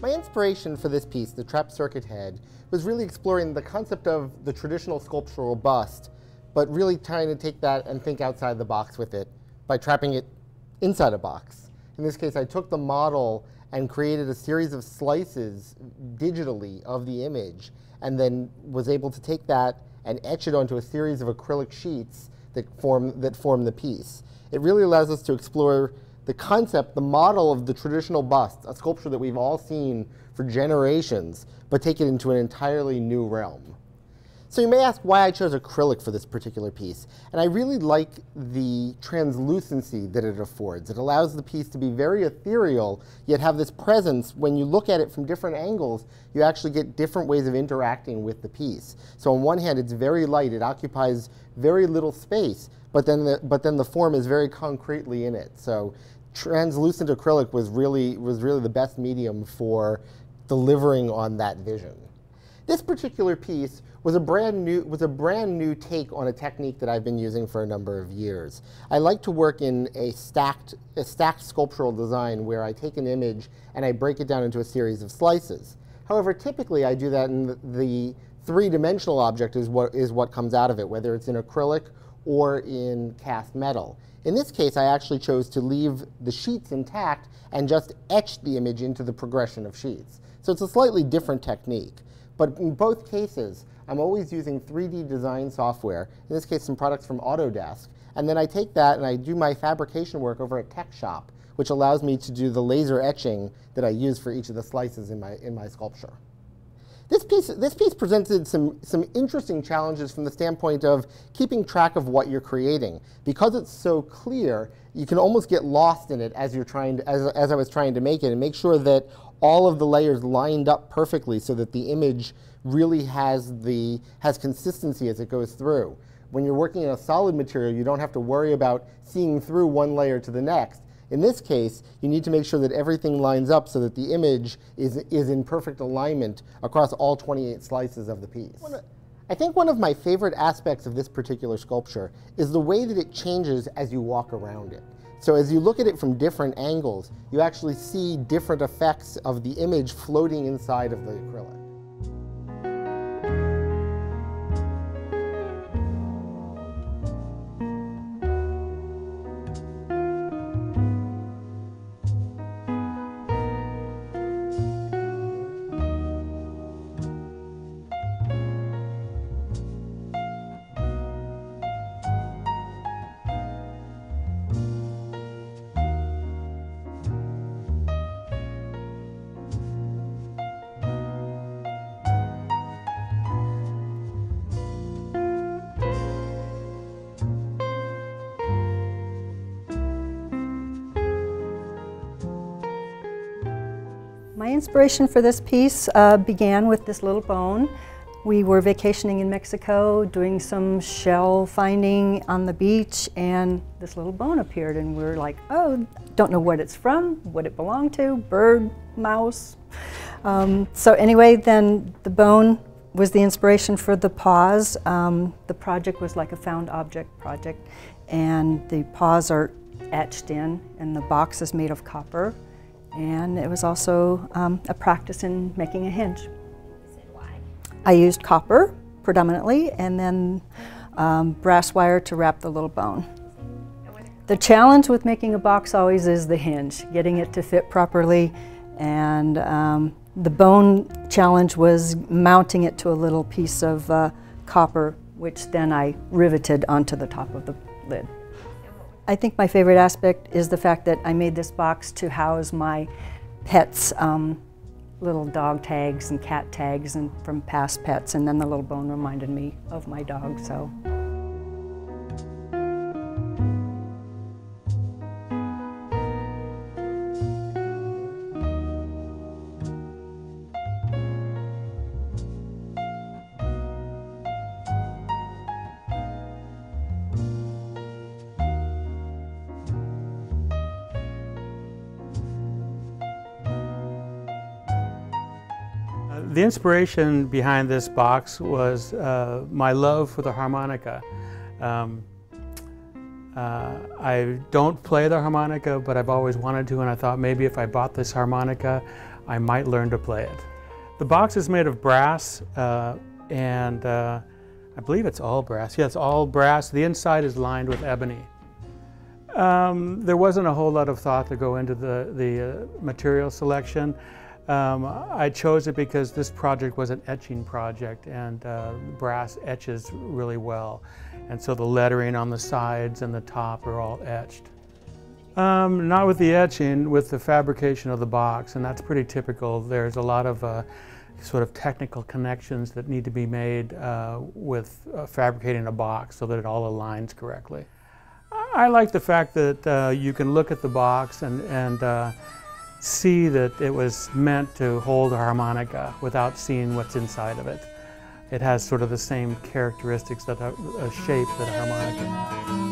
My inspiration for this piece, the trapped circuit head, was really exploring the concept of the traditional sculptural bust, but really trying to take that and think outside the box with it by trapping it inside a box. In this case, I took the model and created a series of slices digitally of the image, and then was able to take that and etch it onto a series of acrylic sheets that form the piece. It really allows us to explore the concept, the model of the traditional bust, a sculpture that we've all seen for generations, but take it into an entirely new realm. So you may ask why I chose acrylic for this particular piece. And I really like the translucency that it affords. It allows the piece to be very ethereal, yet have this presence. When you look at it from different angles, you actually get different ways of interacting with the piece. So on one hand, it's very light. It occupies very little space, but then the form is very concretely in it. So translucent acrylic was really the best medium for delivering on that vision. This particular piece was a brand new take on a technique that I've been using for a number of years. I like to work in a stacked sculptural design where I take an image and I break it down into a series of slices. However, typically I do that in the three-dimensional object is what comes out of it, whether it's in acrylic or in cast metal. In this case, I actually chose to leave the sheets intact and just etch the image into the progression of sheets. So it's a slightly different technique. But in both cases, I'm always using 3D design software, in this case some products from Autodesk, and then I take that and I do my fabrication work over at Tech Shop, which allows me to do the laser etching that I use for each of the slices in my sculpture. This piece presented some interesting challenges from the standpoint of keeping track of what you're creating. Because it's so clear, you can almost get lost in it as you're trying to, as I was trying to make it, and make sure that all of the layers lined up perfectly so that the image really has consistency as it goes through. When you're working in a solid material, you don't have to worry about seeing through one layer to the next. In this case, you need to make sure that everything lines up so that the image is in perfect alignment across all 28 slices of the piece. I think one of my favorite aspects of this particular sculpture is the way that it changes as you walk around it. So as you look at it from different angles, you actually see different effects of the image floating inside of the acrylic. My inspiration for this piece began with this little bone. We were vacationing in Mexico, doing some shell finding on the beach, and this little bone appeared, and we were like, oh, don't know what it's from, what it belonged to, bird, mouse. So anyway, then the bone was the inspiration for the paws. The project was like a found object project, and the paws are etched in, and the box is made of copper. And it was also a practice in making a hinge. Why? I used copper predominantly, and then brass wire to wrap the little bone. The challenge with making a box always is the hinge, getting it to fit properly, and the bone challenge was mounting it to a little piece of copper, which then I riveted onto the top of the lid. I think my favorite aspect is the fact that I made this box to house my pets' little dog tags and cat tags and from past pets, and then the little bone reminded me of my dog. So. The inspiration behind this box was my love for the harmonica. I don't play the harmonica, but I've always wanted to, and I thought maybe if I bought this harmonica, I might learn to play it. The box is made of brass, and I believe it's all brass. Yeah, it's all brass. The inside is lined with ebony. There wasn't a whole lot of thought to go into the material selection. I chose it because this project was an etching project, and brass etches really well. And so the lettering on the sides and the top are all etched. Not with the etching, with the fabrication of the box, and that's pretty typical. There's a lot of sort of technical connections that need to be made with fabricating a box so that it all aligns correctly. I like the fact that you can look at the box and see that it was meant to hold a harmonica without seeing what's inside of it. It has sort of the same characteristics that a shape that a harmonica has.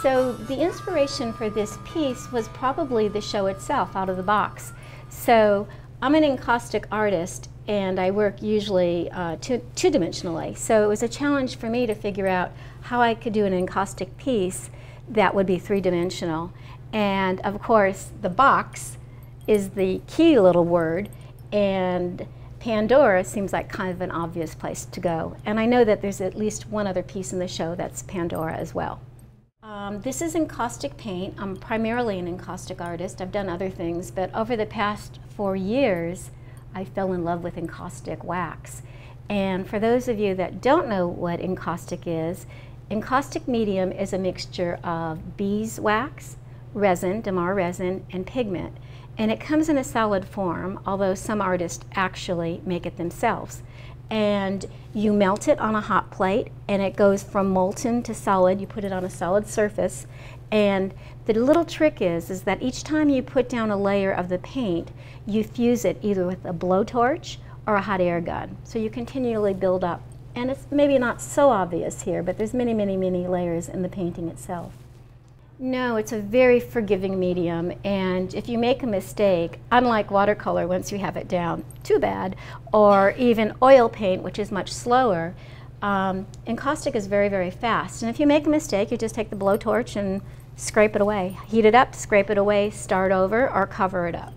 So the inspiration for this piece was probably the show itself out of the box. So I'm an encaustic artist, and I work usually two-dimensionally. So it was a challenge for me to figure out how I could do an encaustic piece that would be three-dimensional. And of course, the box is the key little word, and Pandora seems like kind of an obvious place to go. And I know that there's at least one other piece in the show that's Pandora as well. This is encaustic paint. I'm primarily an encaustic artist. I've done other things, but over the past 4 years, I fell in love with encaustic wax. And for those of you that don't know what encaustic medium is a mixture of beeswax, resin, Damar resin, and pigment. And it comes in a solid form, although some artists actually make it themselves. And you melt it on a hot plate, and it goes from molten to solid. You put it on a solid surface, and the little trick is that each time you put down a layer of the paint, you fuse it either with a blowtorch or a hot air gun. So you continually build up. And it's maybe not so obvious here, but there's many, many, many layers in the painting itself. No, it's a very forgiving medium, and if you make a mistake, unlike watercolor once you have it down, too bad, or even oil paint, which is much slower, encaustic is very, very fast. And if you make a mistake, you just take the blowtorch and scrape it away. Heat it up, scrape it away, start over, or cover it up.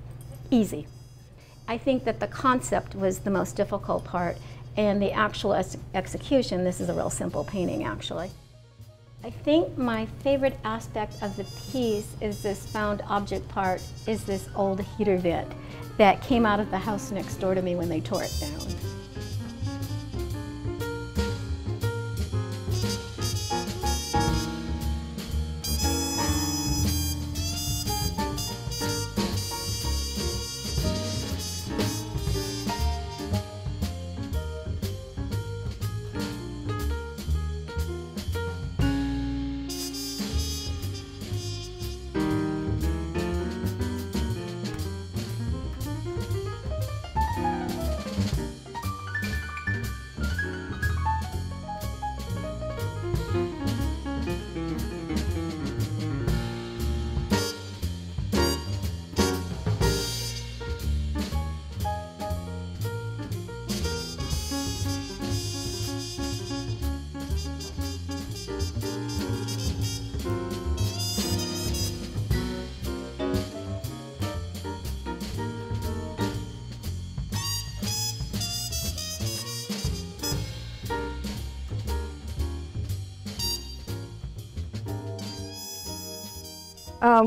Easy. I think that the concept was the most difficult part, and the actual execution, this is a real simple painting actually. I think my favorite aspect of the piece is this found object part, is this old heater vent that came out of the house next door to me when they tore it down.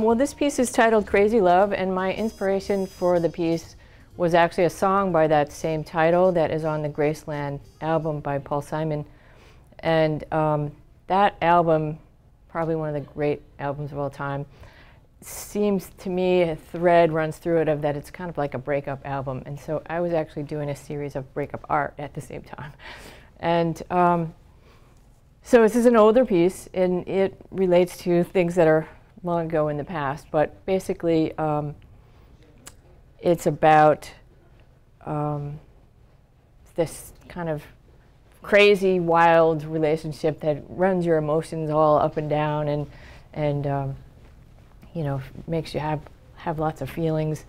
Well, this piece is titled Crazy Love, and my inspiration for the piece was actually a song by that same title that is on the Graceland album by Paul Simon. And that album, probably one of the great albums of all time, seems to me a thread runs through it of that it's kind of like a breakup album, and so I was actually doing a series of breakup art at the same time. And so this is an older piece, and it relates to things that are long ago in the past, but basically it's about this kind of crazy, wild relationship that runs your emotions all up and down, and you know, makes you have lots of feelings,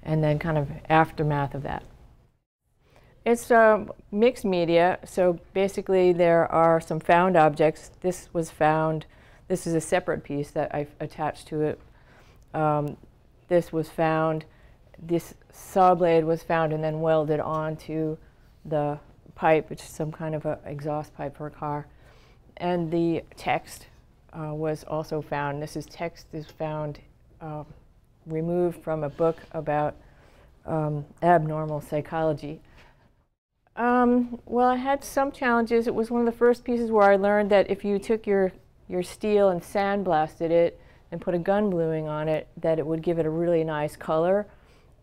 and then kind of aftermath of that. It's mixed media, so basically there are some found objects. This was found, this is a separate piece that I've attached to it. This was found, this saw blade was found and then welded onto the pipe, which is some kind of an exhaust pipe for a car. And the text was also found. This is text is found removed from a book about abnormal psychology. Well, I had some challenges. It was one of the first pieces where I learned that if you took your steel and sandblasted it and put a gun bluing on it, that it would give it a really nice color.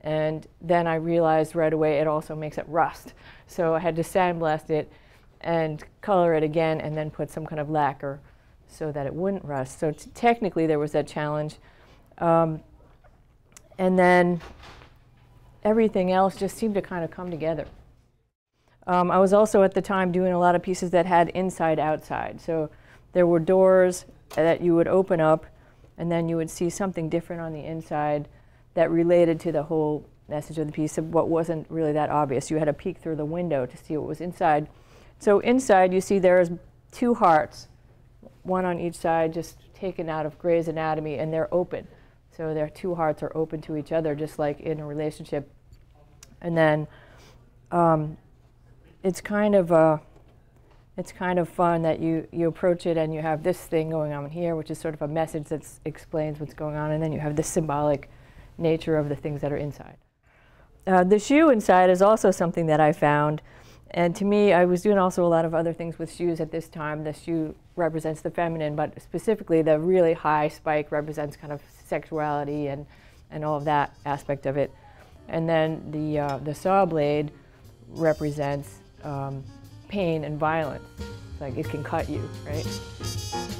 And then I realized right away it also makes it rust. So I had to sandblast it and color it again and then put some kind of lacquer so that it wouldn't rust. So technically there was that challenge. And then everything else just seemed to kind of come together. I was also at the time doing a lot of pieces that had inside-outside. So there were doors that you would open up, and then you would see something different on the inside that related to the whole message of the piece of what wasn't really that obvious. You had to peek through the window to see what was inside. So inside you see there's two hearts, one on each side, just taken out of Grey's Anatomy, and they're open. So their two hearts are open to each other, just like in a relationship. And then it's kind of fun that you approach it and you have this thing going on here, which is sort of a message that explains what's going on, and then you have the symbolic nature of the things that are inside. The shoe inside is also something that I found, and to me, I was doing also a lot of other things with shoes at this time. The shoe represents the feminine, but specifically the really high spike represents kind of sexuality and all of that aspect of it. And then the saw blade represents pain and violence. It's like it can cut you, right?